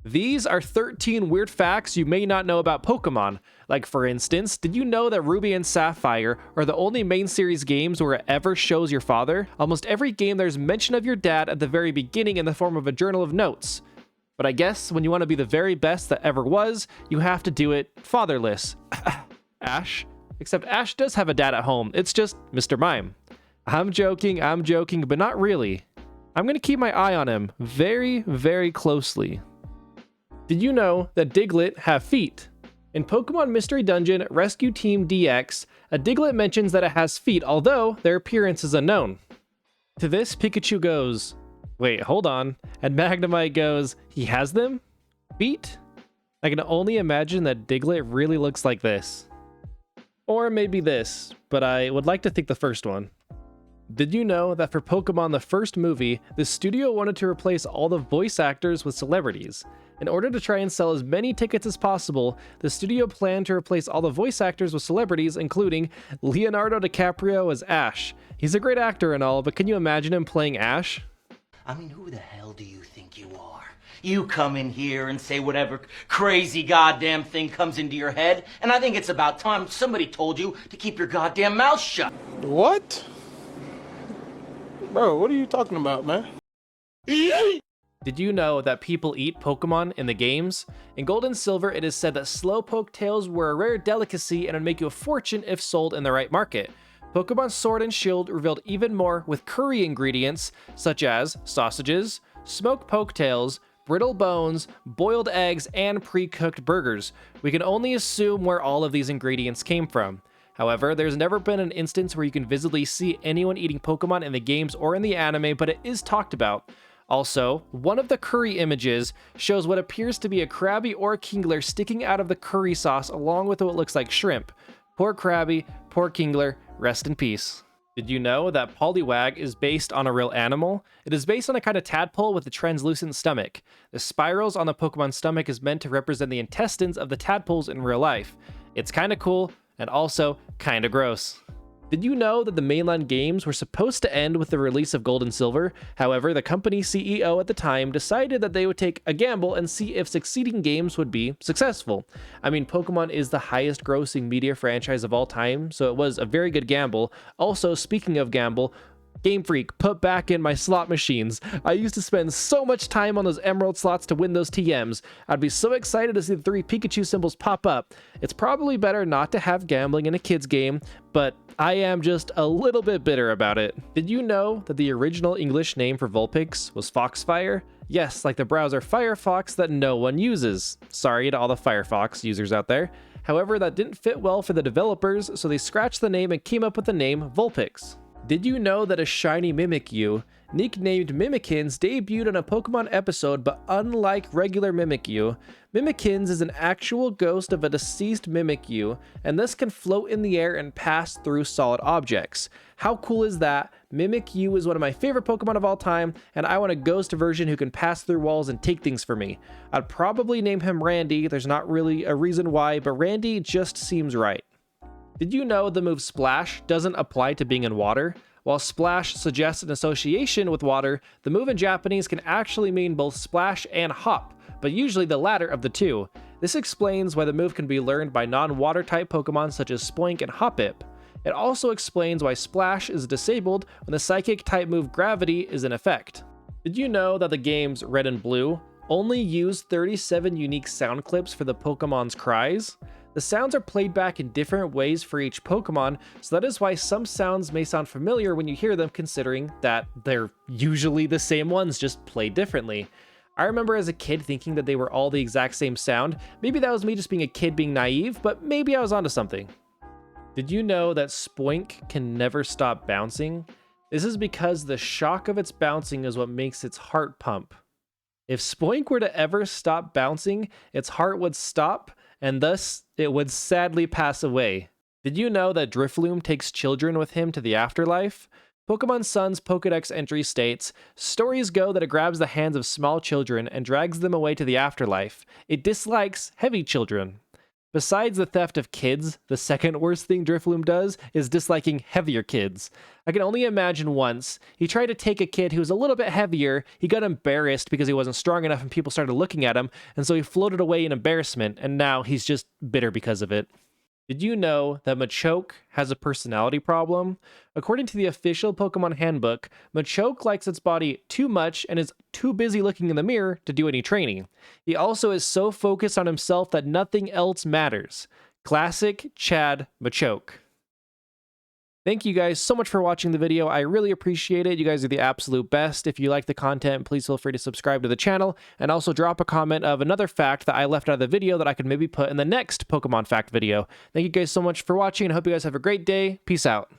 These are 13 weird facts you may not know about Pokemon. Like, for instance, did you know that Ruby and Sapphire are the only main series games where it ever shows your father? Almost every game there's mention of your dad at the very beginning in the form of a journal of notes. But I guess when you want to be the very best that ever was, you have to do it fatherless. Ash? Except Ash does have a dad at home, it's just Mr. Mime. I'm joking, but not really. I'm gonna keep my eye on him very, very closely. Did you know that Diglett have feet? In Pokemon Mystery Dungeon Rescue Team DX, a Diglett mentions that it has feet, although their appearance is unknown. To this, Pikachu goes, wait, hold on, and Magnemite goes, he has them? Feet? I can only imagine that Diglett really looks like this. Or maybe this, but I would like to think the first one. Did you know that for Pokemon the first movie, the studio wanted to replace all the voice actors with celebrities? In order to try and sell as many tickets as possible, the studio planned to replace all the voice actors with celebrities, including Leonardo DiCaprio as Ash. He's a great actor and all, but can you imagine him playing Ash? I mean, who the hell do you think you are? You come in here and say whatever crazy goddamn thing comes into your head, and I think it's about time somebody told you to keep your goddamn mouth shut. What? Bro, what are you talking about, man? Did you know that people eat Pokemon in the games? In Gold and Silver, it is said that Slowpoke tails were a rare delicacy and would make you a fortune if sold in the right market. Pokemon Sword and Shield revealed even more with curry ingredients such as sausages, smoked poketails, brittle bones, boiled eggs, and pre-cooked burgers. We can only assume where all of these ingredients came from. However, there's never been an instance where you can visibly see anyone eating Pokemon in the games or in the anime, but it is talked about. Also, one of the curry images shows what appears to be a Krabby or a Kingler sticking out of the curry sauce along with what looks like shrimp. Poor Krabby, poor Kingler, rest in peace. Did you know that Poliwag is based on a real animal? It is based on a kind of tadpole with a translucent stomach. The spirals on the Pokemon stomach is meant to represent the intestines of the tadpoles in real life. It's kinda cool, and also kinda gross. Did you know that the mainline games were supposed to end with the release of Gold and Silver? However, the company's CEO at the time decided that they would take a gamble and see if succeeding games would be successful. I mean, Pokemon is the highest grossing media franchise of all time, so it was a very good gamble. Also, speaking of gamble, Game Freak, put back in my slot machines. I used to spend so much time on those emerald slots to win those TMs. I'd be so excited to see the 3 Pikachu symbols pop up. It's probably better not to have gambling in a kid's game, but I am just a little bit bitter about it. Did you know that the original English name for Vulpix was Foxfire? Yes, like the browser Firefox that no one uses. Sorry to all the Firefox users out there. However, that didn't fit well for the developers, so they scratched the name and came up with the name Vulpix. Did you know that a shiny Mimikyu, nicknamed Mimikins, debuted on a Pokemon episode, but unlike regular Mimikyu, Mimikins is an actual ghost of a deceased Mimikyu, and thus can float in the air and pass through solid objects. How cool is that? Mimikyu is one of my favorite Pokemon of all time, and I want a ghost version who can pass through walls and take things for me. I'd probably name him Randy, there's not really a reason why, but Randy just seems right. Did you know the move Splash doesn't apply to being in water? While Splash suggests an association with water, the move in Japanese can actually mean both splash and hop, but usually the latter of the two. This explains why the move can be learned by non-water type Pokemon such as Spoink and Hoppip. It also explains why Splash is disabled when the psychic type move Gravity is in effect. Did you know that the games Red and Blue only use 37 unique sound clips for the Pokemon's cries? The sounds are played back in different ways for each Pokemon, so that is why some sounds may sound familiar when you hear them, considering that they're usually the same ones, just played differently. I remember as a kid thinking that they were all the exact same sound. Maybe that was me just being a kid being naive, but maybe I was onto something. Did you know that Spoink can never stop bouncing? This is because the shock of its bouncing is what makes its heart pump. If Spoink were to ever stop bouncing, its heart would stop, and thus it would sadly pass away. Did you know that Drifloon takes children with him to the afterlife? Pokemon Sun's Pokedex entry states, stories go that it grabs the hands of small children and drags them away to the afterlife. It dislikes heavy children. Besides the theft of kids, the second worst thing Drifloon does is disliking heavier kids. I can only imagine once, he tried to take a kid who was a little bit heavier, he got embarrassed because he wasn't strong enough and people started looking at him, and so he floated away in embarrassment, and now he's just bitter because of it. Did you know that Machoke has a personality problem? According to the official Pokemon handbook, Machoke likes its body too much and is too busy looking in the mirror to do any training. He also is so focused on himself that nothing else matters. Classic Chad Machoke. Thank you guys so much for watching the video. I really appreciate it. You guys are the absolute best. If you like the content, please feel free to subscribe to the channel and also drop a comment of another fact that I left out of the video that I could maybe put in the next Pokemon fact video. Thank you guys so much for watching and I hope you guys have a great day. Peace out.